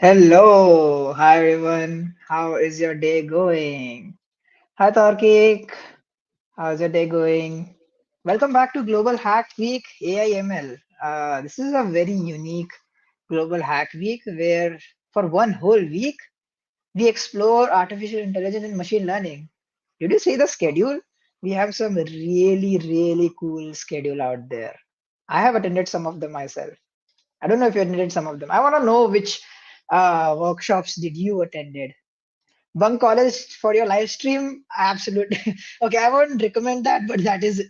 Hello, hi everyone. How is your day going? Hi Tarkik, how's your day going? Welcome back to Global Hack Week AIML. This is a very unique Global Hack Week where for one whole week we explore artificial intelligence and machine learning. Did you see the schedule? We have some really cool schedule out there. I have attended some of them myself. I don't know if you attended some of them. I want to know which workshops did you attended. Bunk college for your live stream? Absolutely. Okay, I won't recommend that, but that is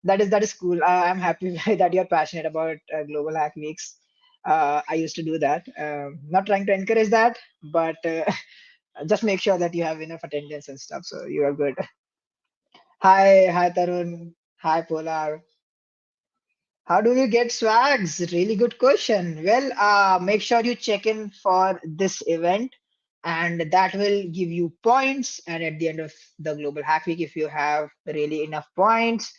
that is cool. I'm happy that you're passionate about Global Hack Weeks. I used to do that. Not trying to encourage that, but just make sure that you have enough attendance and stuff, so you are good. Hi Tarun. Hi Polar. How do you get swags? Really good question. Well, make sure you check in for this event, and that will give you points. And at the end of the Global Hack Week, if you have really enough points,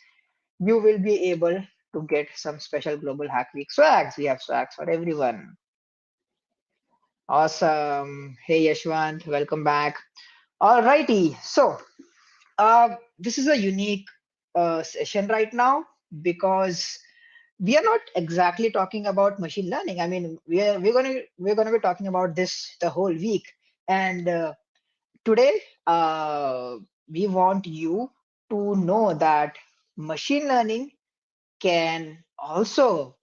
you will be able to get some special Global Hack Week swags. We have swags for everyone. Awesome. Hey, Yashwant, welcome back. Alrighty. So, this is a unique session right now because we are not exactly talking about machine learning. I mean, we're gonna be talking about this the whole week. And today, we want you to know that machine learning can also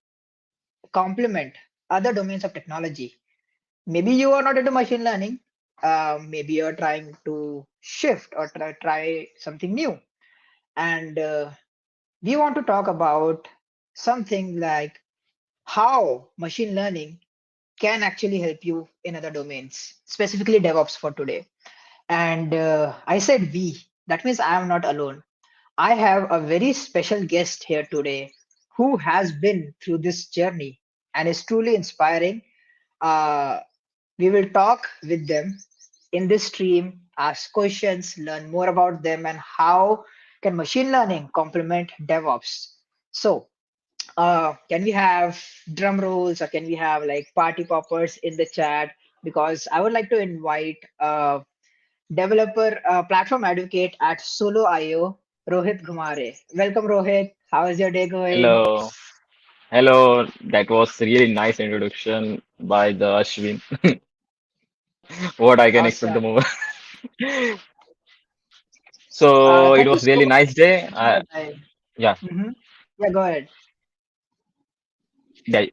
complement other domains of technology. Maybe you are not into machine learning. Maybe you're trying to shift or try something new. And we want to talk about something like how machine learning can actually help you in other domains, specifically DevOps for today. And I said we, that means I am not alone. I have a very special guest here today who has been through this journey and is truly inspiring. Uh, we will talk with them in this stream, ask questions, learn more about them, and how can machine learning complement DevOps. So, can we have drum rolls or can we have like party poppers in the chat? Because I would like to invite developer platform advocate at Solo IO, Rohit Gumare. Welcome, Rohit. How is your day going? Hello, hello. That was really nice introduction by the Ashwin. What I can expect the Awesome. moment. So it Thank you was so really much nice for day. taking the time. Yeah, Hmm. Yeah, go ahead. yeah.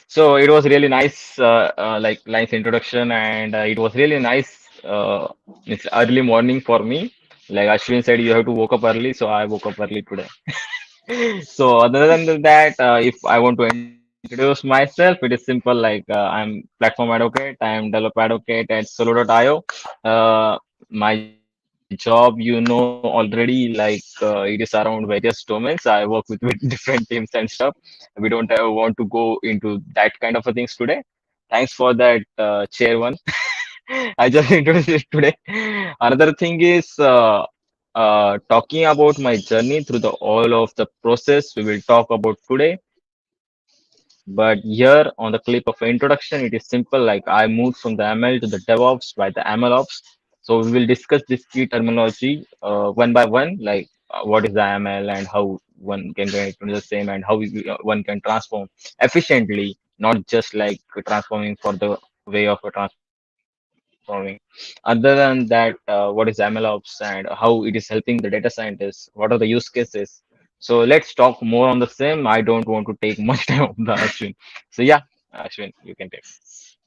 So it was really nice, like nice introduction, and it was really nice. It's early morning for me. Like Ashwin said, you have to woke up early, so I woke up early today. So other than that, if I want to introduce myself, it is simple. Like I'm platform advocate, I am developer advocate at Solo.io. My job, already. Like it is around various domains. I work with different teams and stuff. We don't want to go into that kind of a things today. Thanks for that, chair one. I just introduced it today. Another thing is talking about my journey through the all of the process we will talk about today. But here on the clip of introduction, it is simple. Like I moved from the ML to the DevOps by the ML ops. So we will discuss this key terminology one by one, like what is the ML and how one can get into the same and how one can transform efficiently, not just like transforming for the way of transforming. Other than that, what is MLOps and how it is helping the data scientists? What are the use cases? So let's talk more on the same. I don't want to take much time of the Ashwin. So yeah, Ashwin, you can take.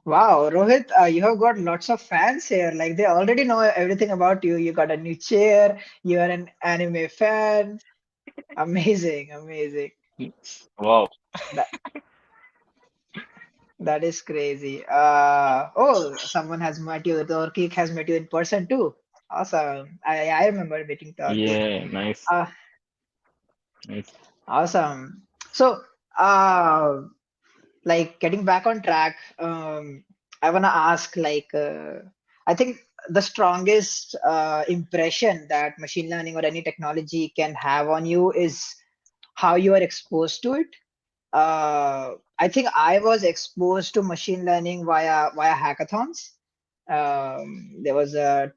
Wow, Rohit, you have got lots of fans here. Like they already know everything about you. You got a new chair. You are an anime fan. Amazing, amazing. Wow. That that is crazy. Oh, someone has met you. Torkik has met you in person too. Awesome. I remember meeting Torkik. Yeah, nice. Uh, Nice. awesome. So, uh, like getting back on track, I wanna ask like I think the strongest impression that machine learning or any technology can have on you is how you are exposed to it. I think I was exposed to machine learning via hackathons. There was a,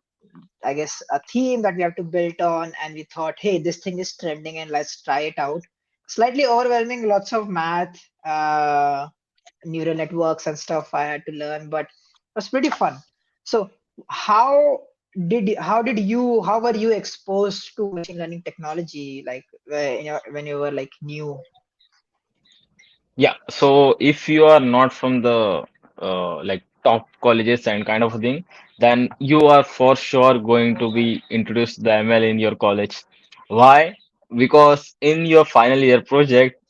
I guess, a theme that we have to build on, and we thought, hey, this thing is trending, and let's try it out. Slightly overwhelming, lots of math, neural networks and stuff I had to learn, but it was pretty fun. So how how were you exposed to machine learning technology, like when you were like new? Yeah, so if you are not from the like top colleges and kind of thing, then you are for sure going to be introduced to the ML in your college. Why? Because in your final year project,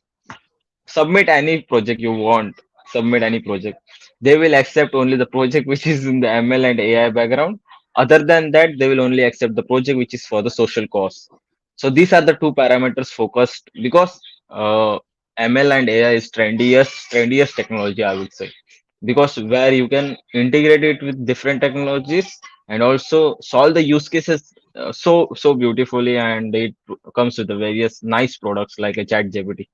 submit any project you want, submit any project. They will accept only the project which is in the ML and AI background. Other than that, they will only accept the project which is for the social cause. So these are the two parameters focused because ML and AI is trendiest technology, I would say, because where you can integrate it with different technologies and also solve the use cases so beautifully, and it comes with the various nice products like a chat GPT.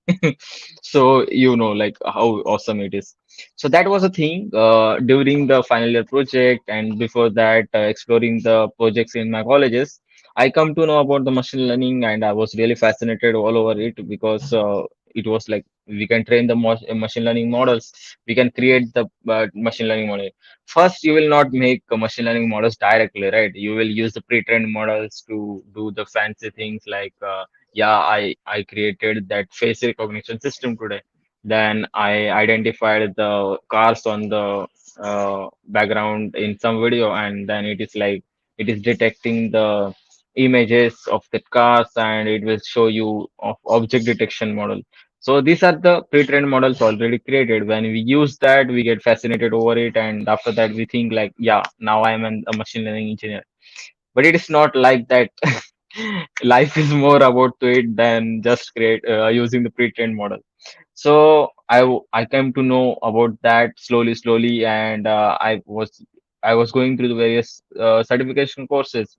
So you know like how awesome it is. So that was a thing during the final year project, and before that exploring the projects in my colleges, I come to know about the machine learning, and I was really fascinated all over it because it was like we can train the machine learning models, we can create the machine learning model. First, you will not make machine learning models directly, right? You will use the pre-trained models to do the fancy things like yeah, I created that face recognition system today. Then I identified the cars on the background in some video, and then it is like it is detecting the images of the cars, and it will show you of object detection model. So these are the pre-trained models already created. When we use that, we get fascinated over it, and after that, we think like, yeah, now I am a machine learning engineer. But it is not like that. Life is more about to it than just create using the pre-trained model. So I came to know about that slowly, and I was going through the various certification courses,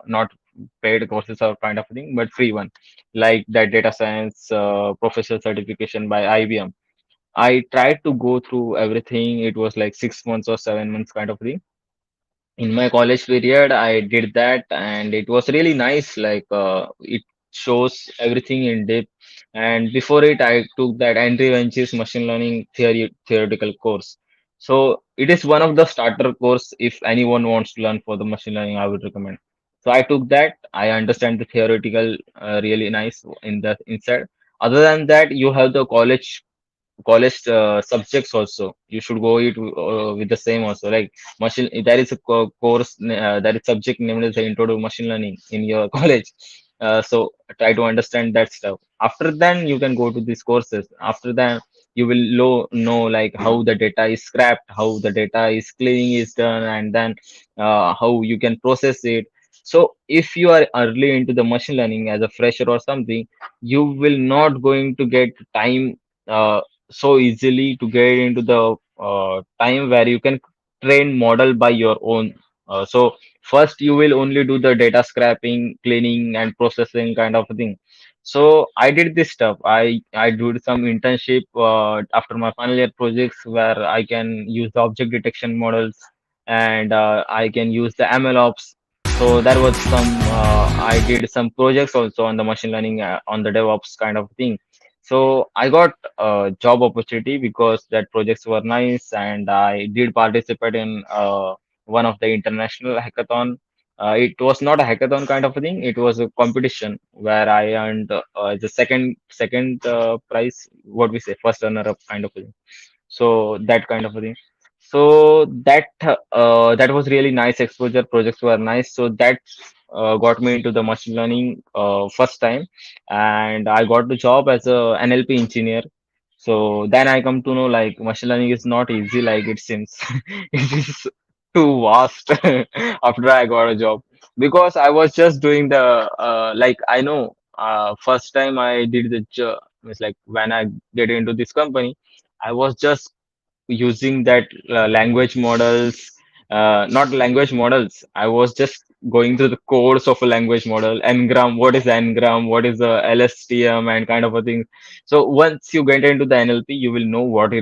not paid courses or kind of thing, but free one, like that data science professor certification by IBM. I tried to go through everything. It was like 6 months or 7 months kind of thing. In my college period, I did that, and it was really nice. Like it shows everything in depth. And before it, I took that Andrew Wench's machine learning theoretical course. So it is one of the starter course if anyone wants to learn for the machine learning. I would recommend. So I took that. I understand the theoretical really nice in the inside. Other than that, you have the college subjects also. You should go it with the same also, like machine. There is a course, that is subject named as the intro to machine learning in your college. So try to understand that stuff. After then you can go to these courses. After that you will know like how the data is scrapped, how the data is cleaning is done, and then how you can process it. So if you are early into the machine learning as a fresher or something, you will not going to get time so easily to get into the time where you can train model by your own. So first you will only do the data scraping, cleaning, and processing kind of thing. So I did this stuff. I did some internship after my final year projects where I can use the object detection models, and I can use the ML ops. So there was some I did some projects also on the machine learning on the DevOps kind of thing. So I got a job opportunity because that projects were nice, and I did participate in one of the international hackathon. It was not a hackathon kind of a thing. It was a competition where I earned the second prize. What we say, first runner up kind of a thing. So that kind of a thing. So that was really nice exposure. Projects were nice. So that got me into the machine learning first time, and I got the job as a NLP engineer. So then I come to know like machine learning is not easy like it seems. It is too vast after I got a job, because I was just doing the like I know first time I did the job. It's like when I get into this company, I was just using that language models, not language models. I was just going through the codes of a language model, ngram, what is ngram, what is the LSTM, and kind of a thing. So once you get into the NLP, you will know what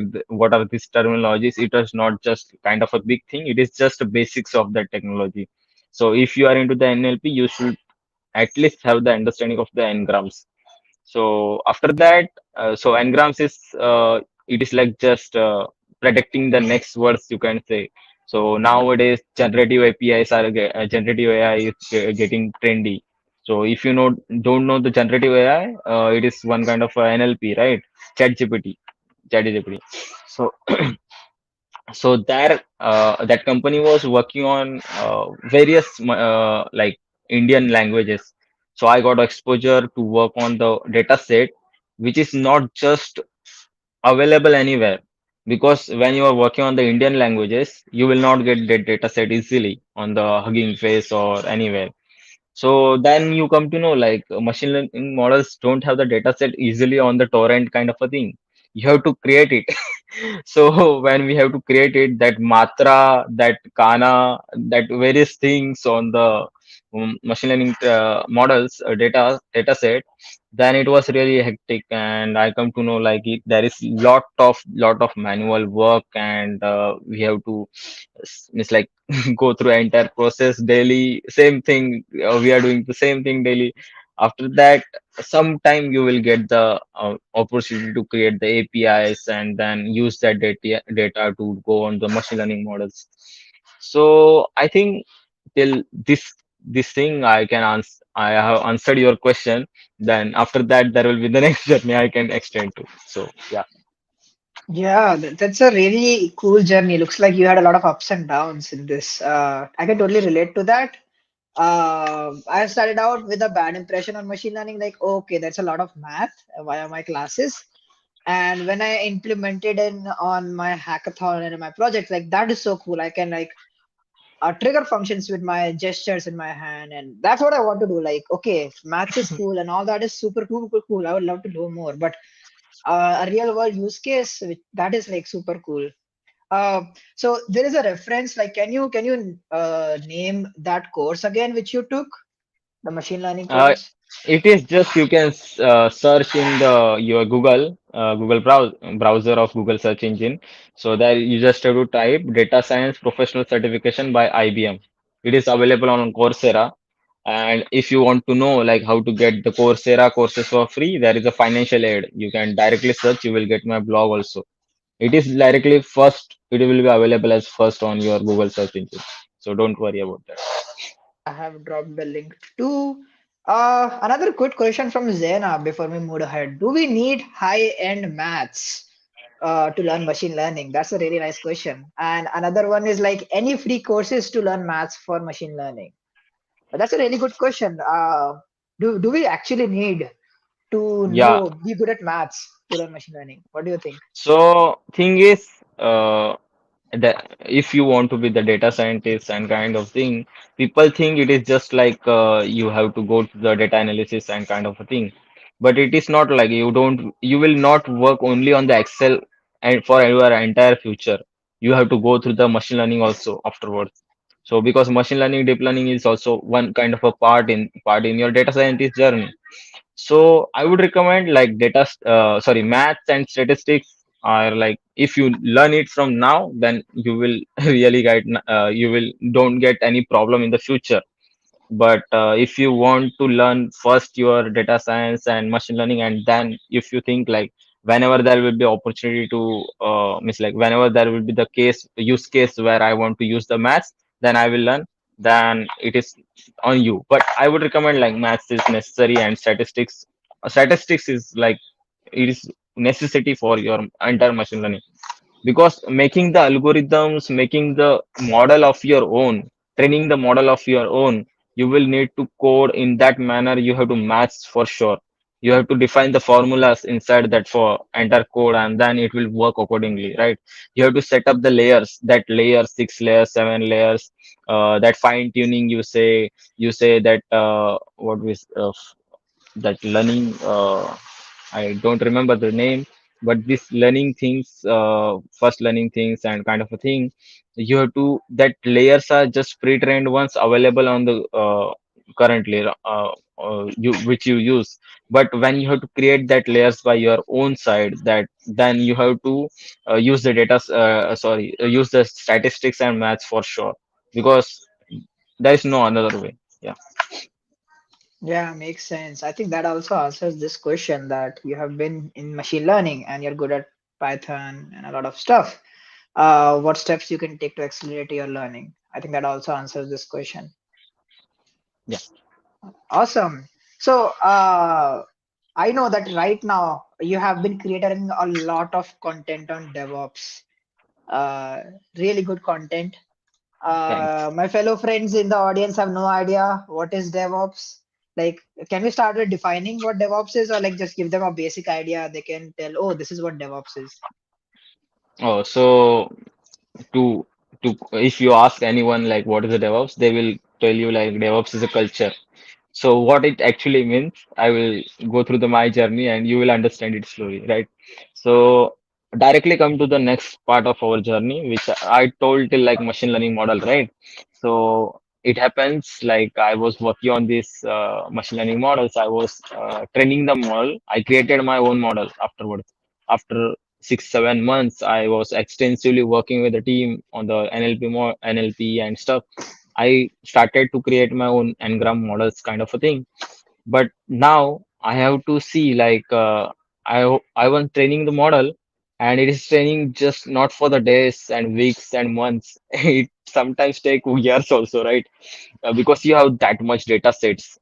are these terminologies. It is not just kind of a big thing. It is just the basics of that technology. So if you are into the NLP, you should at least have the understanding of the ngrams. So after that, so ngrams is it is like just predicting the next words you can say. So nowadays generative APIs generative AI is getting trendy. So if you don't know the generative AI, it is one kind of NLP, right? ChatGPT, ChatGPT. So there that company was working on various like Indian languages. So I got exposure to work on the data set, which is not just available anywhere, because when you are working on the Indian languages, you will not get that data set easily on the Hugging Face or anywhere. So then you come to know like machine learning models don't have the data set easily on the torrent kind of a thing. You have to create it. So when we have to create it, that matra, that kana, that various things on the machine learning models data set, then it was really hectic, and I come to know like there is lot of manual work, and we have to it's like go through entire process daily. Same thing, we are doing the same thing daily. After that, sometime you will get the opportunity to create the APIs and then use that data to go on the machine learning models. So I think till this thing I can answer. I have answered your question. Then after that, there will be the next journey I can extend to. So yeah. Yeah, that's a really cool journey. Looks like you had a lot of ups and downs in this. I can totally relate to that. I started out with a bad impression on machine learning, like, okay, that's a lot of math via my classes. And when I implemented in on my hackathon and in my project, like that is so cool. I can like trigger functions with my gestures in my hand, and that's what I want to do. Like, okay, maths is cool and all that is super cool, cool, cool. I would love to do more, but a real world use case that is like super cool. So there is a reference. Like, can you name that course again which you took, the machine learning Uh, course? it is just you can search in the your Google browser of Google search engine. So there you just have to type data science professional certification by IBM. It is available on Coursera. And if you want to know like how to get the Coursera courses for free, there is a financial aid. You can directly search. You will get my blog also. It is directly first. It will be available as first on your Google search engine. So don't worry about that. I have dropped the link too. Another quick question from Zena before we move ahead. Do we need high-end maths to learn machine learning? That's a really nice question. And another one is like any free courses to learn maths for machine learning? But that's a really good question. Do we actually need to Yeah. be good at maths to learn machine learning? What do you think? So thing is, that if you want to be the data scientist and kind of thing, people think it is just like you have to go to the data analysis and kind of a thing. But it is not like you will not work only on the Excel and for your entire future. You have to go through the machine learning also afterwards. So because machine learning, deep learning is also one kind of a part in your data scientist journey. So I would recommend like maths and statistics are like if you learn it from now, then you will really you will don't get any problem in the future. But if you want to learn first your data science and machine learning, and then if you think like whenever there will be opportunity to miss like whenever there will be the use case where I want to use the maths, then I will learn. Then it is on you. But I would recommend like maths is necessary and statistics is like it is necessity for your entire machine learning, because making the algorithms, making the model of your own, training the model of your own, you will need to code in that manner. You have to match for sure. You have to define the formulas inside that for enter code, and then it will work accordingly, right? You have to set up the layers, that layer, 6 layers, 7 layers, that fine tuning. You say that what was that learning. I don't remember the name, but this learning things, first learning things and kind of a thing, you have to, that layers are just pre-trained ones available on the currently you which you use. But when you have to create that layers by your own side, that then you have to use the data, use the statistics and maths for sure, because there is no another way. Yeah. Yeah, makes sense. I think that also answers this question that you have been in machine learning and you're good at Python and a lot of stuff. What steps you can take to accelerate your learning? I think that also answers this question. Yeah. Awesome. So, I know that right now you have been creating a lot of content on DevOps. Uh, Really good content. Thanks. My fellow friends in the audience have no idea what is DevOps. Like, can we start with defining what DevOps is, or like just give them a basic idea? They can tell, oh, this is what DevOps is. Oh, so to if you ask anyone like what is a DevOps, they will tell you like DevOps is a culture. So what it actually means, I will go through the my journey and you will understand it slowly, right? So directly come to the next part of our journey, which I told till like machine learning model, right? So it happens like I was working on this machine learning models. I was training the model. I created my own model afterwards. After 6 7 months, I was extensively working with the team on the NLP and stuff. I started to create my own ngram models kind of a thing. But now I have to see like I was training the model, and it is training just not for the days and weeks and months. It sometimes take years also, right? Because you have that much data sets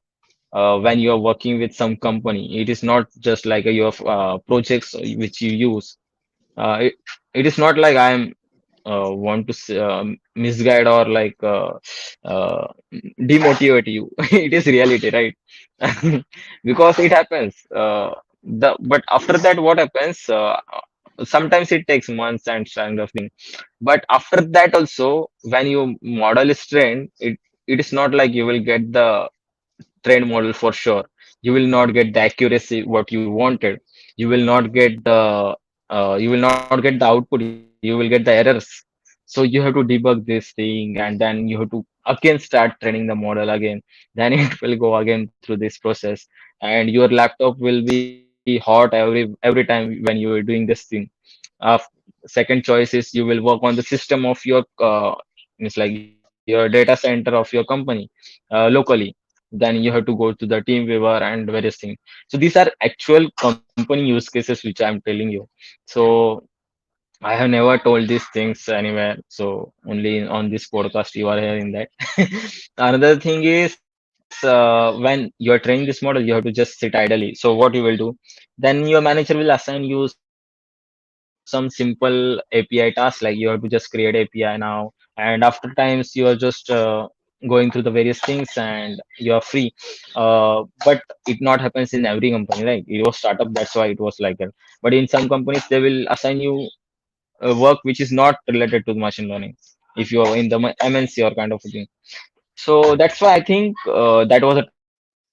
when you are working with some company. It is not just like you have projects which you use. It, it is not like I'm want to misguide or like uh, demotivate you. It is reality, right? Because it happens. But after that, what happens? Sometimes it takes months and kind of thing. But after that also, when your model is trained, it is not like you will get the trained model for sure. You will not get the accuracy what you wanted. You will not get the output. You will get the errors. So you have to debug this thing, and then you have to again start training the model again. Then it will go again through this process, and your laptop will be hot every time when you are doing this thing. uh, Second choice is you will work on the system of your it's like your data center of your company locally. Then you have to go to the Teamweaver and various things. So these are actual company use cases which I'm telling you. So I have never told these things anywhere. So only on this podcast you are hearing that. Another thing is when you are training this model, you have to just sit idly. So what you will do, then your manager will assign you some simple API tasks, like you have to just create API now, and after times you are just going through the various things and you are free. But it not happens in every company, right? It was startup, that's why it was like that. But in some companies they will assign you work which is not related to machine learning if you are in the MNC or kind of a thing. So that's why I think that was a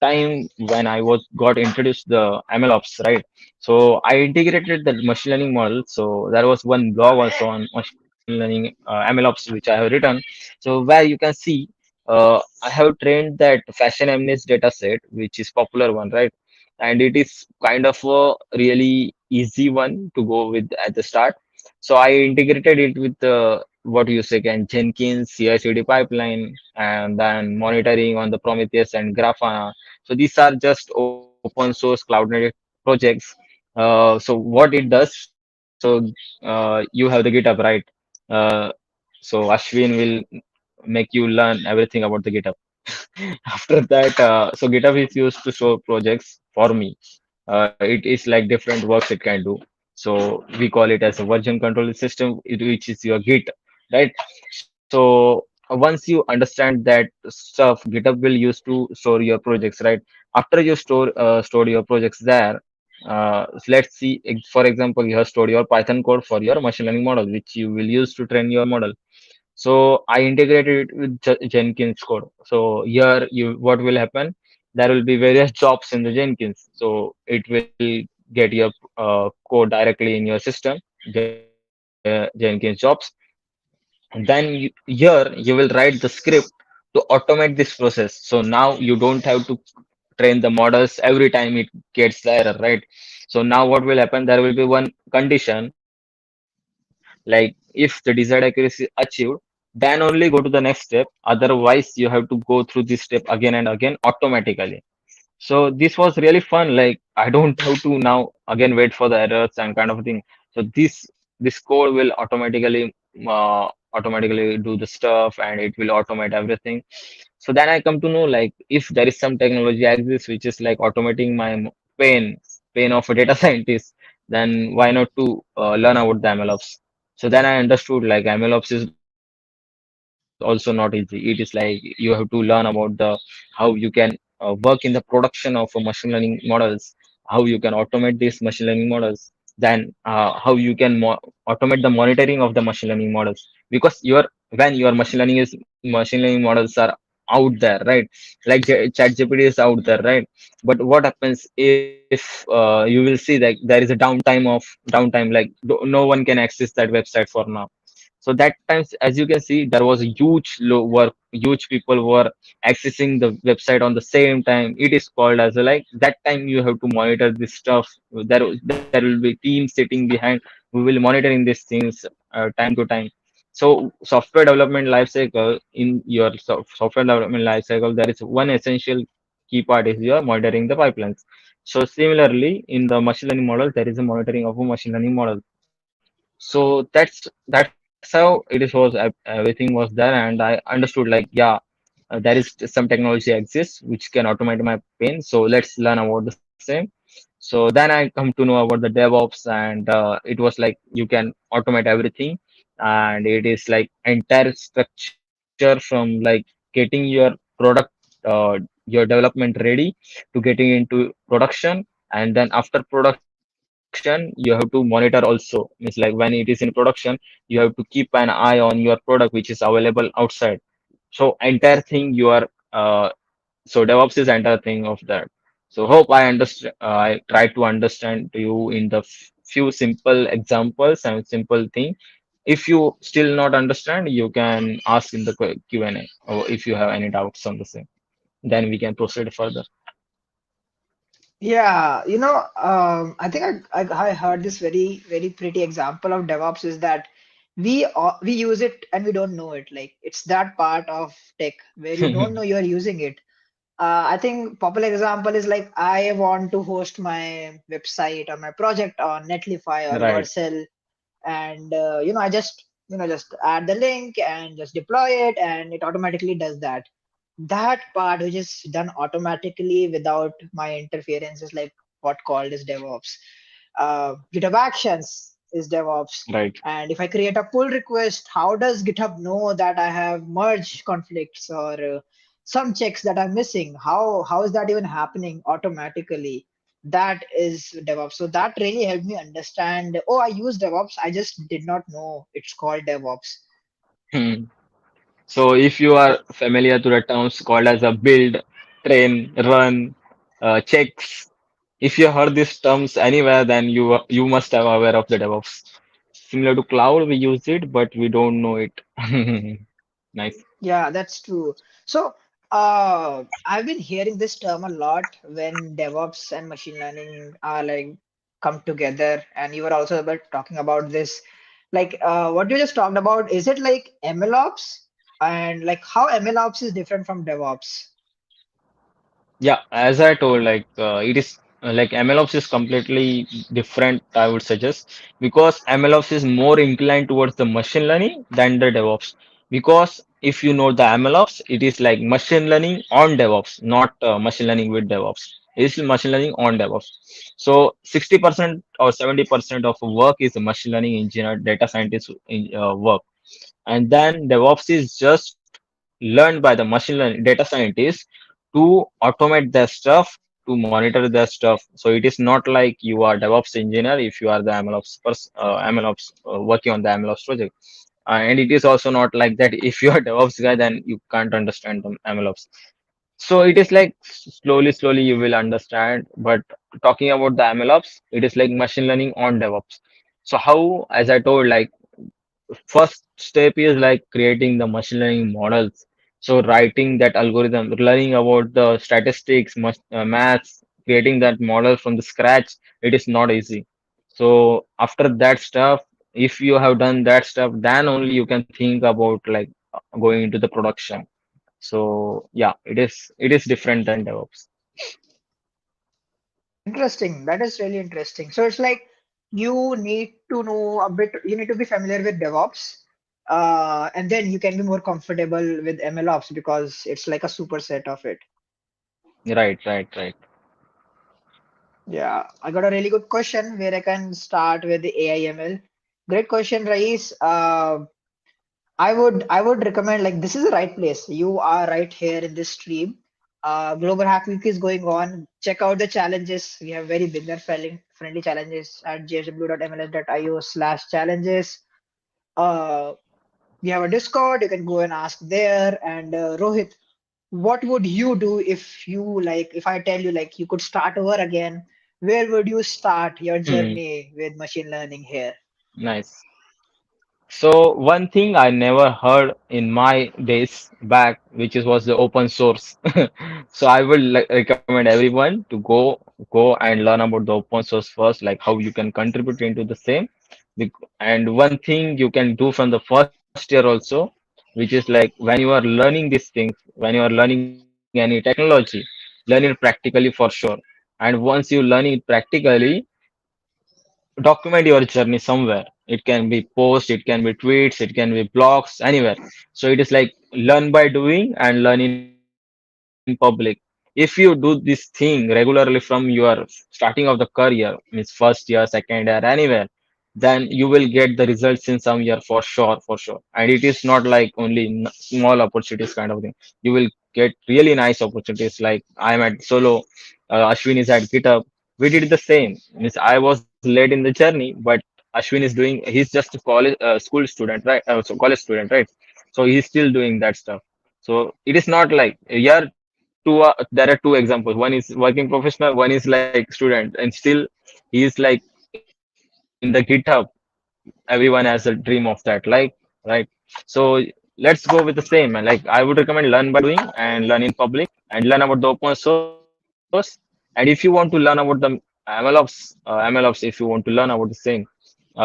time when I was got introduced the MLOps, right? So I integrated the machine learning model. So there was one blog also on machine learning MLOps which I have written. So where you can see I have trained that fashion MNIST data set, which is popular one, right? And it is kind of a really easy one to go with at the start. So I integrated it with what you say can Jenkins CI/CD pipeline, and then monitoring on the Prometheus and Grafana. So these are just open source cloud native projects. So what it does, so you have the GitHub, right? Uh, so Ashwin will make you learn everything about the GitHub. After that, so GitHub is used to store projects for me. It is like different works it can do. So we call it as a version control system, which is your Git, right? So once you understand that stuff, GitHub will use to store your projects, right? After you store your projects there, let's see, for example, you have stored your Python code for your machine learning model, which you will use to train your model. So I integrated it with Jenkins code. So here you what will happen? There will be various jobs in the Jenkins. So it will get your code directly in your system, Jenkins jobs. Then here you will write the script to automate this process. So now you don't have to train the models every time it gets the error, right? So now what will happen? There will be one condition, like if the desired accuracy is achieved, then only go to the next step. Otherwise, you have to go through this step again and again automatically. So this was really fun. Like I don't have to now again wait for the errors and kind of thing. So this code will automatically do the stuff and it will automate everything. So then I come to know like if there is some technology exists which is like automating my pain of a data scientist, then why not to learn about the MLOps? So then I understood like MLOps is also not easy. It is like you have to learn about the how you can work in the production of a machine learning models, how you can automate these machine learning models, then how you can automate the monitoring of the machine learning models. Because when your machine learning models are out there, right? Like ChatGPT is out there, right? But what happens if you will see that there is a downtime, like no one can access that website for now. So that times, as you can see, there was a huge low work, huge people were accessing the website on the same time. It is called as a, like that time you have to monitor this stuff. There will be teams sitting behind who will monitoring these things time to time. So software development lifecycle in your software development lifecycle, there is one essential key part is your monitoring the pipelines. So similarly, in the machine learning model, there is a monitoring of a machine learning model. So that's how it is was everything was there, and I understood like yeah, there is some technology exists which can automate my pain. So let's learn about the same. So then I come to know about the DevOps, and it was like you can automate everything, and it is like entire structure from like getting your product, your development ready to getting into production, and then after production you have to monitor also. Means like when it is in production, you have to keep an eye on your product which is available outside. So entire thing you are so DevOps is entire thing of that. So hope I understand. I try to understand to you in the few simple examples and simple thing. If you still not understand, you can ask in the Q&A, or if you have any doubts on the same, then we can proceed further. Yeah, I think I heard this very pretty example of DevOps is that we use it and we don't know it. Like it's that part of tech where you don't know you're using it. I think popular example is like I want to host my website or my project on Netlify or Right. Vercel, and I just add the link and just deploy it, and it automatically does that. That part which is done automatically without my interference is like what called as DevOps. GitHub Actions is DevOps. Right. And if I create a pull request, how does GitHub know that I have merge conflicts or some checks that I'm missing? How is that even happening automatically? That is DevOps. So that really helped me understand. Oh, I use DevOps. I just did not know it's called DevOps. Hmm. So if you are familiar to the terms called as a build, train, run, checks, if you heard these terms anywhere, then you must have aware of the DevOps. Similar to cloud, we use it, but we don't know it. Nice. Yeah, that's true. So, I've been hearing this term a lot when DevOps and machine learning are like come together, and you were also talking about this. Like, what you just talked about, is it like MLOps and like how MLOps is different from DevOps? Yeah, as I told, like it is like MLOps is completely different, I would suggest, because MLOps is more inclined towards the machine learning than the DevOps. Because if you know the MLOps, it is like machine learning on DevOps, not machine learning with DevOps. It is machine learning on DevOps. So 60% or 70% of work is machine learning engineer, data scientist work, and then DevOps is just learned by the machine learning data scientists to automate their stuff, to monitor their stuff. So it is not like you are DevOps engineer if you are the MLOps working on the MLOps project. And it is also not like that if you are DevOps guy, then you can't understand the MLOps. So it is like slowly you will understand. But talking about the MLOps, it is like machine learning on DevOps. So how, as I told, like first step is like creating the machine learning models. So writing that algorithm, learning about the statistics, maths, creating that model from the scratch, it is not easy. So after that stuff, if you have done that stuff, then only you can think about like going into the production. So yeah, it is different than DevOps. Interesting. That is really interesting. So it's like you need to know a bit, you need to be familiar with DevOps, and then you can be more comfortable with MLOps because it's like a superset of it. Right, right, right. Yeah, I got a really good question where I can start with the AI/ML. Great question, Rais. I would recommend like this is the right place. You are right here in this stream. Global Hack Week is going on. Check out the challenges. We have very beginner friendly challenges at ghw.mls.io/challenges. Uh, we have a Discord. You can go and ask there. And Rohit, what would you do if you like if I tell you like you could start over again? Where would you start your Hmm, journey with machine learning here? nice. So one thing I never heard in my days back, which is was the open source. So I would like, recommend everyone to go and learn about the open source first, like how you can contribute into the same. And one thing you can do from the first year also, which is like when you are learning these things, when you are learning any technology, learn it practically for sure. And once you learn it practically, document your journey somewhere. It can be posts, it can be tweets, it can be blogs, anywhere. So it is like learn by doing and learn in public. If you do this thing regularly from your starting of the career, means first year, second year, anywhere, then you will get the results in some year for sure, for sure. And it is not like only small opportunities kind of thing. You will get really nice opportunities. Like I'm at Solo, Ashwin is at GitHub. We did the same. Means I was late in the journey, but Ashwin is doing. He's just a college school student, right? So college student, right? So he's still doing that stuff. So it is not like yeah. There are two examples. One is working professional. One is like student, and still he is like in the GitHub. Everyone has a dream of that, like right. So let's go with the same. And like I would recommend learn by doing and learn in public and learn about the open source. And if you want to learn about the MLOps, if you want to learn about the same,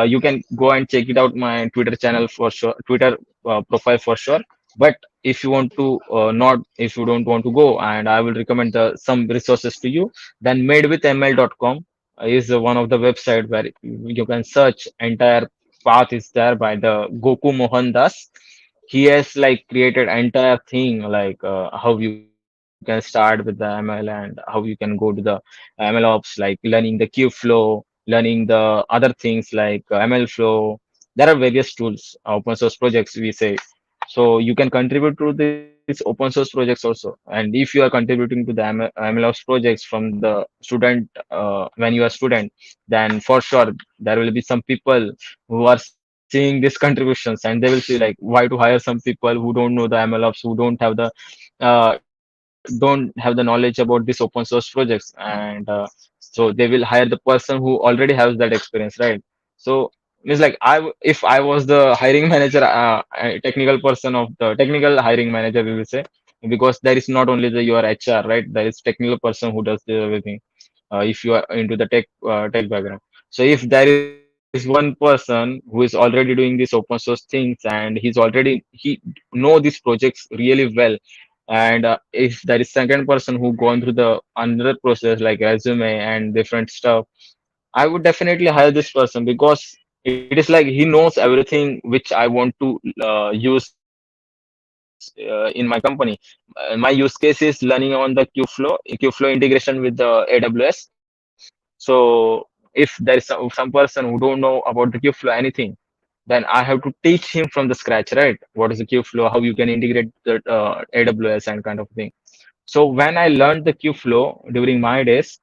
you can go and check it out my Twitter channel for sure, Twitter profile for sure. But if you want to not, if you don't want to go, and I will recommend some resources to you, then madewithml.com is one of the website where you can search entire path is there by the Goku Mohan Das. He has like created entire thing like how you can start with the ML and how you can go to the MLOps, like learning the Q flow, learning the other things like ML flow. There are various tools, open source projects we say. So you can contribute to these open source projects also. And if you are contributing to the MLOps projects from the student when you are student, then for sure there will be some people who are seeing these contributions and they will see like why to hire some people who don't know the MLOps, who don't have the knowledge about this open source projects, and so they will hire the person who already has that experience, right? So it's like if I was the hiring manager, technical person of the technical hiring manager, we will say, because there is not only the your HR, right? There is technical person who does the everything. If you are into the tech background, so if there is one person who is already doing these open source things and he know these projects really well, and if there is second person who gone through the another process like resume and different stuff, I would definitely hire this person because it is like he knows everything which I want to use in my company. My use case is learning on the Qflow integration with the AWS. So if there is some person who don't know about the Qflow anything, then I have to teach him from the scratch, right? What is the Qflow? How you can integrate the AWS and kind of thing. So when I learned the Qflow during my days,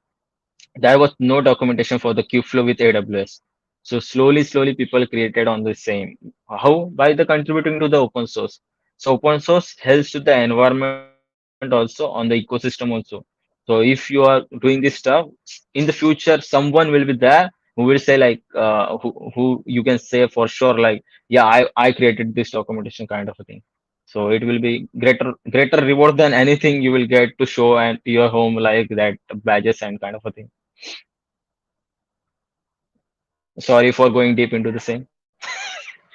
there was no documentation for the Kubeflow with AWS. So slowly, people created on the same. How? By the contributing to the open source. So open source helps to the environment also on the ecosystem also. So if you are doing this stuff in the future, someone will be there who will say like who you can say for sure like yeah I created this documentation kind of a thing. So it will be greater reward than anything you will get to show and your home like that badges and kind of a thing. Sorry for going deep into the same.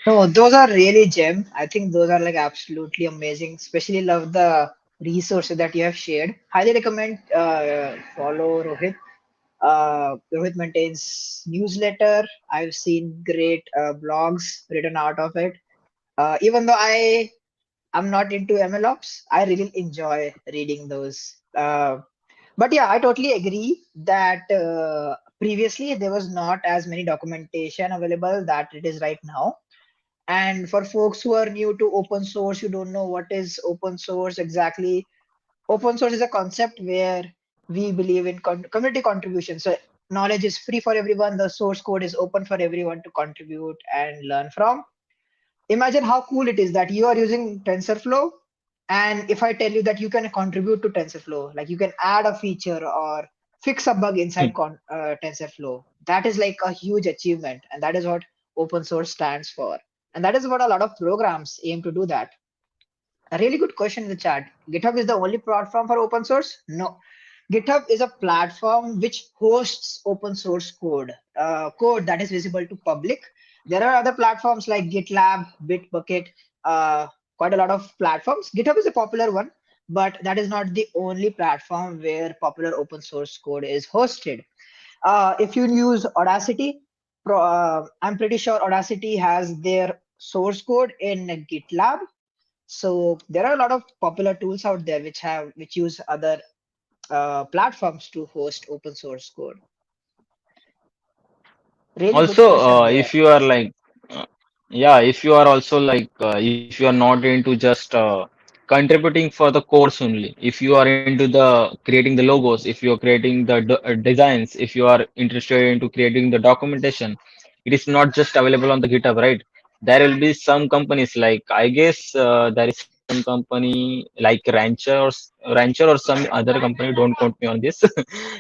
No, those are really gem. I think those are like absolutely amazing. Especially love the resources that you have shared. Highly recommend follow Rohit. Rohit maintains newsletter. I've seen great blogs written out of it. Even though I'm not into MLOps, I really enjoy reading those. But yeah, I totally agree that previously there was not as many documentation available that it is right now. And for folks who are new to open source, you don't know what is open source exactly. Open source is a concept where we believe in community contribution. So knowledge is free for everyone. The source code is open for everyone to contribute and learn from. Imagine how cool it is that you are using TensorFlow. And if I tell you that you can contribute to TensorFlow, like you can add a feature or fix a bug inside TensorFlow, that is like a huge achievement. And that is what open source stands for. And that is what a lot of programs aim to do that. A really good question in the chat. GitHub is the only platform for open source? No. GitHub is a platform which hosts open source code that is visible to public. There are other platforms like GitLab, Bitbucket, uh, quite a lot of platforms. GitHub is a popular one, but that is not the only platform where popular open source code is hosted. If you use Audacity, I'm pretty sure Audacity has their source code in GitLab. So there are a lot of popular tools out there which use other platforms to host open source code. Really good Also, question there. if you are like, yeah, if you are also like, if you are not into just contributing for the course only, if you are into the creating the logos, if you are creating the designs, if you are interested into creating the documentation, it is not just available on the GitHub, right? There will be some companies like, I guess there is some company like Rancher or some other company, don't quote me on this.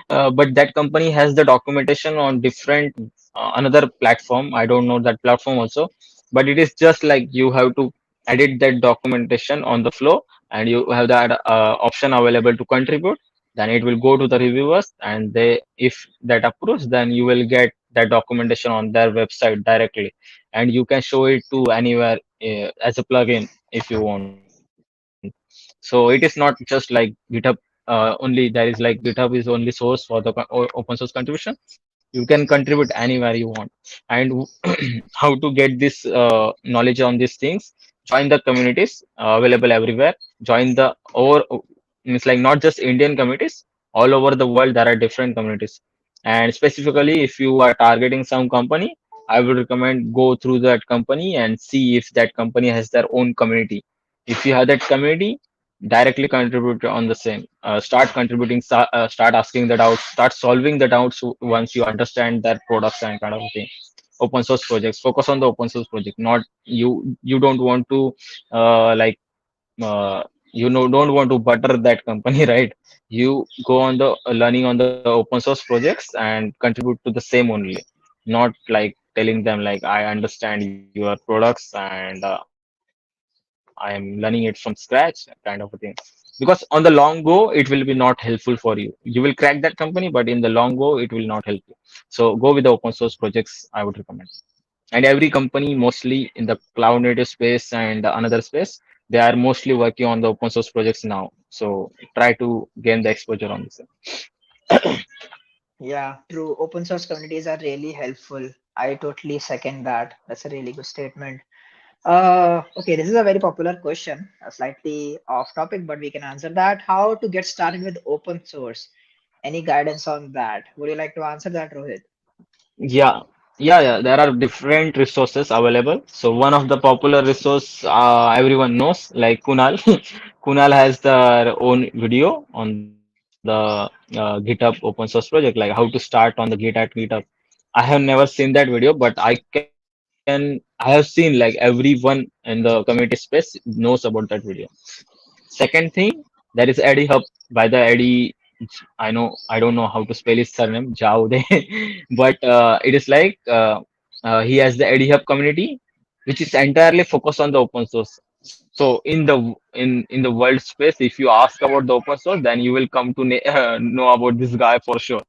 But that company has the documentation on different another platform. I don't know that platform also, but it is just like you have to edit that documentation on the flow, and you have that option available to contribute. Then it will go to the reviewers, and they, if that approves, then you will get that documentation on their website directly, and you can show it to anywhere as a plugin if you want. So it is not just like GitHub only. There is like GitHub is only source for the open source contribution. You can contribute anywhere you want. And how to get this knowledge on these things? Join the communities available everywhere. Join the over means like not just Indian communities. All over the world there are different communities. And specifically, if you are targeting some company, I would recommend go through that company and see if that company has their own community. If you have that community, directly contribute on the same. Start contributing, start asking the doubts, start solving the doubts once you understand their products and kind of thing. Open source projects, focus on the open source project. Not you don't want to like don't want to butter that company, right? You go on the learning on the open source projects and contribute to the same only, not like telling them like I understand your products and I am learning it from scratch kind of a thing. Because on the long go it will be not helpful for you. You will crack that company, but in the long go it will not help you. So go with the open source projects, I would recommend. And every company mostly in the cloud native space and another space, they are mostly working on the open source projects now. So try to gain the exposure on this. Yeah, true. Open source communities are really helpful. I totally second that. That's a really good statement. Okay, this is a very popular question, slightly off topic, but we can answer that. How to get started with open source? Any guidance on that? Would you like to answer that, Rohit? Yeah, yeah. There are different resources available. So one of the popular resource everyone knows, like Kunal. Kunal has their own video on the GitHub open source project, like how to start on the Git at GitHub. I have never seen that video, but I have seen like everyone in the community space knows about that video. Second thing, there is Eddie Hub by the Eddie. I don't know how to spell his surname, Jaude, but it is like he has the EdiHub community, which is entirely focused on the open source. So in the world space, if you ask about the open source, then you will come to know about this guy for sure.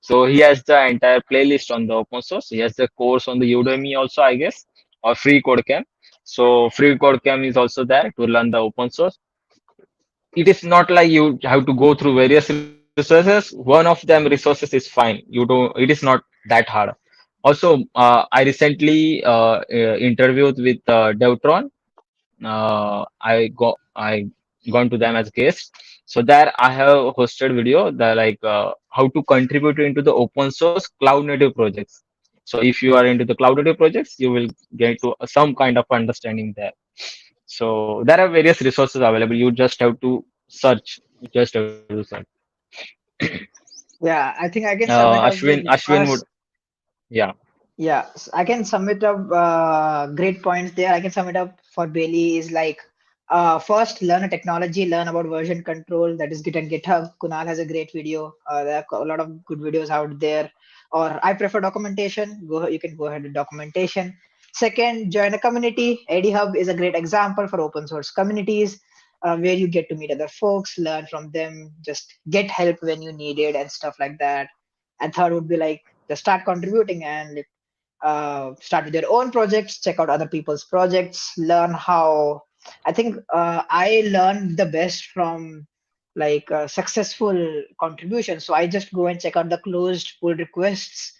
So he has the entire playlist on the open source. He has the course on the Udemy also, I guess, or Free Code Camp. So Free Code Camp is also there to learn the open source. It is not like you have to go through various resources. One of them resources is fine. You don't. It is not that hard. Also, I recently interviewed with Deutron. I gone to them as guest. So there I have hosted video that like how to contribute into the open source cloud native projects. So if you are into the cloud native projects, you will get to some kind of understanding there. So there are various resources available. You just have to search. You just have to search. Yeah, I think I can sum it up with Ashwin would, first. yeah, Yeah, I can sum it up. Great points there. I can sum it up for Bailey is like, first learn a technology, learn about version control. That is Git and GitHub. Kunal has a great video. There are a lot of good videos out there. Or I prefer documentation. You can go ahead with documentation. Second, join a community. AD is a great example for open source communities, where you get to meet other folks, learn from them, just get help when you need it and stuff like that. And third would be like just start contributing and start with your own projects, check out other people's projects, learn how. I think I learned the best from like successful contributions. So I just go and check out the closed pull requests,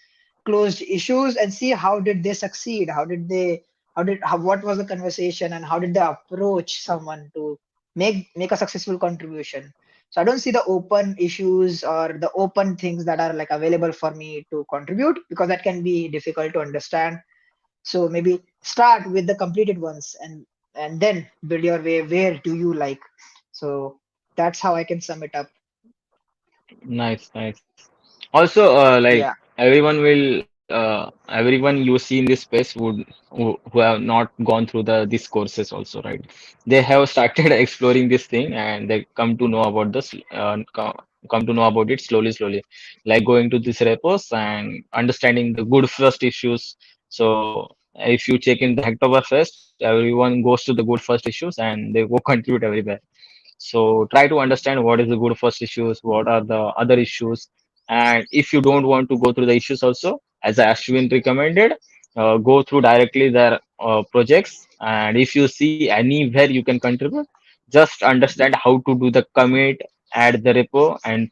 closed issues, and see how did they succeed, what was the conversation, and how did they approach someone to make a successful contribution. So I don't see the open issues or the open things that are like available for me to contribute, because that can be difficult to understand. So maybe start with the completed ones, and then build your way. Where do you like? So that's how I can sum it up. nice, nice. Also, like Yeah. everyone you see in this space would who have not gone through these courses also, right? They have started exploring this thing and they come to know about come to know about it slowly, slowly, like going to these repos and understanding the good first issues. So if you check in the Hacktoberfest, everyone goes to the good first issues and they go contribute everywhere. So try to understand what is the good first issues, what are the other issues, and if you don't want to go through the issues also, as Ashwin recommended, go through directly their projects, and if you see anywhere you can contribute, just understand how to do the commit, add the repo, and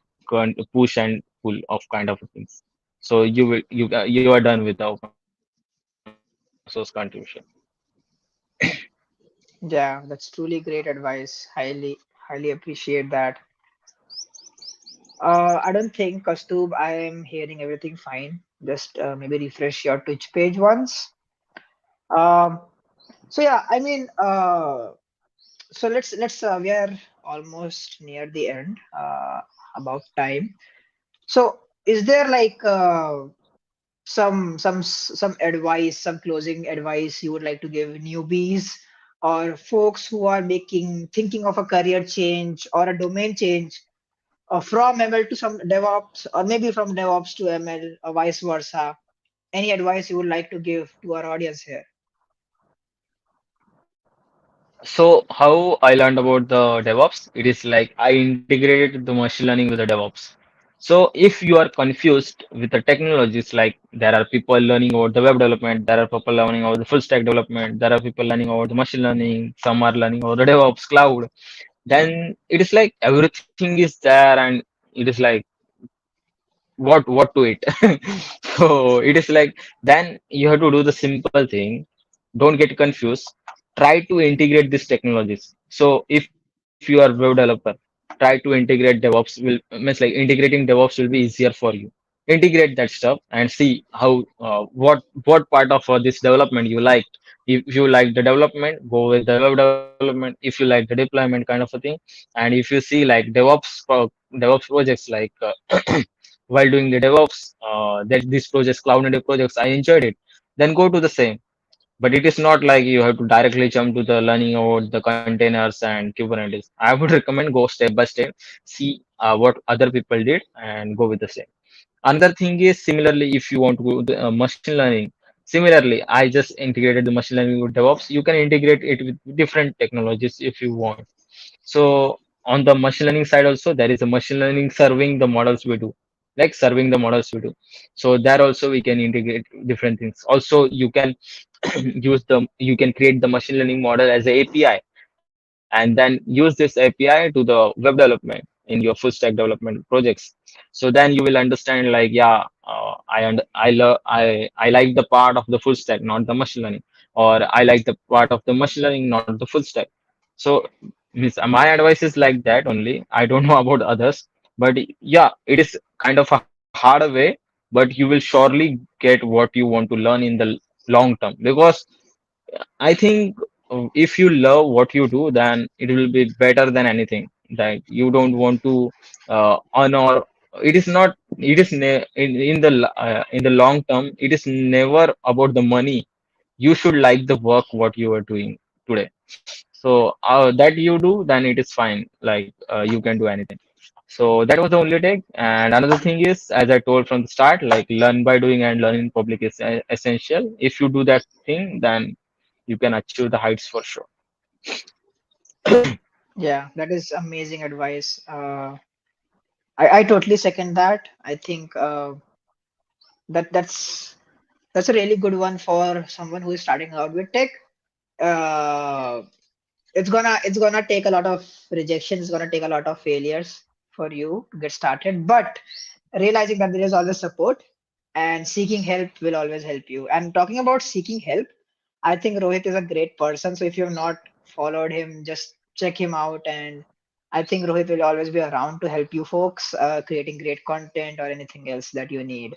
push and pull of kind of things. So you are done with the open source contribution. Yeah, that's truly great advice. Highly appreciate that. I don't think, Kastub, I am hearing everything fine. Just maybe refresh your Twitch page once. Um, so yeah, I mean, so let's we are almost near the end, about time. So is there like some advice, some closing advice you would like to give newbies or folks who are thinking of a career change or a domain change, from ML to some DevOps, or maybe from DevOps to ML, or vice versa? Any advice you would like to give to our audience here? So how I learned about the DevOps, it is like I integrated the machine learning with the DevOps. So if you are confused with the technologies, like there are people learning about the web development, there are people learning about the full stack development, there are people learning about the machine learning, some are learning about the DevOps cloud, then it is like everything is there and it is like what to it. So it is like then you have to do the simple thing. Don't get confused. Try to integrate these technologies. So if you are web developer, try to integrate DevOps will means like integrating DevOps will be easier for you. Integrate that stuff and see how what part of this development you like. If you like the development, go with the web development. If you like the deployment kind of a thing, and if you see like DevOps projects like while doing the DevOps, that these projects, cloud native projects, I enjoyed it. Then go to the same. But it is not like you have to directly jump to the learning about the containers and Kubernetes. I would recommend go step by step. See what other people did and go with the same. Another thing is similarly, if you want to go the machine learning, similarly, I just integrated the machine learning with DevOps. You can integrate it with different technologies if you want. So on the machine learning side also, there is a machine learning serving the models we do, like serving the models we do. So there also we can integrate different things. Also, you can you can create the machine learning model as a API and then use this API to the web development in your full stack development projects. So then you will understand like, yeah, I like the part of the full stack, not the machine learning, or I like the part of the machine learning, not the full stack. So means my advice is like that only. I don't know about others, but yeah, it is kind of a hard way, but you will surely get what you want to learn in the long term. Because I think if you love what you do, then it will be better than anything. That you don't want to earn, or it is not. It is in the long term. It is never about the money. You should like the work what you are doing today. So that you do, then it is fine. Like you can do anything. So that was the only take. And another thing is, as I told from the start, like learn by doing and learn in public is essential. If you do that thing, then you can achieve the heights for sure. Yeah, that is amazing advice. I totally second that. I think that's a really good one for someone who is starting out with tech. Uh, it's gonna take a lot of rejection. It's gonna take a lot of failures for you to get started. But realizing that there is always support and seeking help will always help you. And talking about seeking help, I think Rohit is a great person. So if you have not followed him, just check him out. And I think Rohit will always be around to help you folks creating great content or anything else that you need.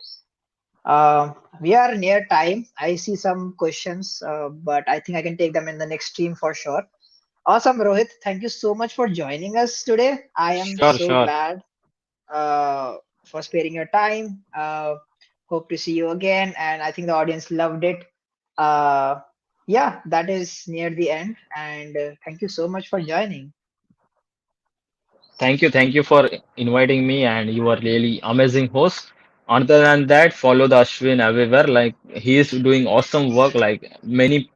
We are near time. I see some questions, but I think I can take them in the next stream for sure. Awesome, Rohit. Thank you so much for joining us today. I am Sure, so sure. glad for sparing your time. Hope to see you again. And I think the audience loved it. Uh, yeah, that is near the end. And thank you so much for joining. Thank you for inviting me, and you are really amazing host. Other than that, follow the Ashwin everywhere. Like he is doing awesome work. Like many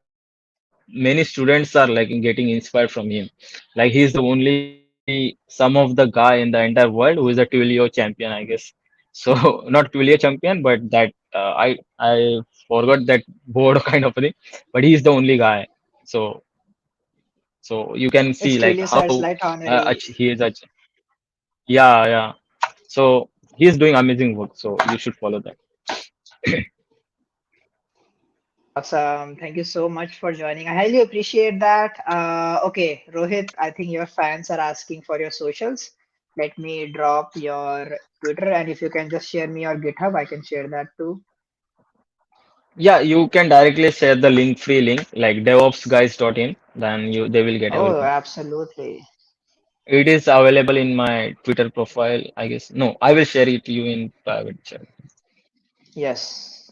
students are like getting inspired from him. Like he is the only some of the guy in the entire world who is a Twilio champion, I guess. So not Twilio champion, but that I forgot that board kind of a thing. But he is the only guy. So you can see It's like truly how such light honorary. he is yeah, yeah. So he's doing amazing work. So you should follow that. Awesome. Thank you so much for joining. I highly appreciate that. Okay, Rohit, I think your fans are asking for your socials. Let me drop your Twitter, and if you can just share me your GitHub, I can share that too. Yeah, you can directly share the link, free link, like devopsguys.in. Then they will get Oh, everything. absolutely. It is available in my Twitter profile, I guess. No, I will share it to you in private chat. Yes.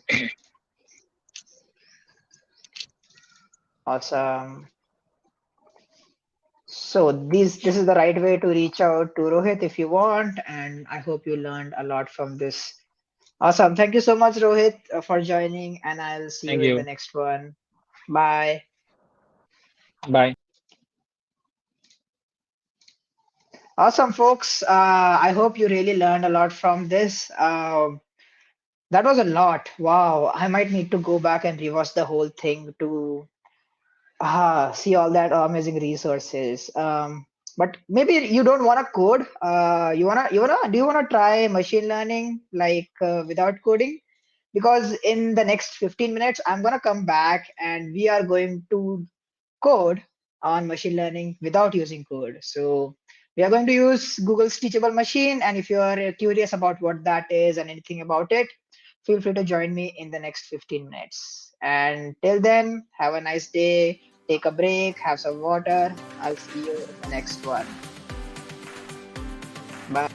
Awesome. So this is the right way to reach out to Rohit if you want, and I hope you learned a lot from this. Awesome. Thank you so much, Rohit, for joining, and I'll see you Thank in the you. next one. Bye. Bye. Awesome, folks. I hope you really learned a lot from this. That was a lot. Wow. I might need to go back and rewatch the whole thing to see all that amazing resources. But maybe you don't want to code. Do you wanna try machine learning like without coding? Because in the next 15 minutes, I'm gonna come back and we are going to code on machine learning without using code. So we are going to use Google's teachable machine. And if you are curious about what that is and anything about it, feel free to join me in the next 15 minutes. And till then, have a nice day. Take a break, have some water. I'll see you in the next one. Bye.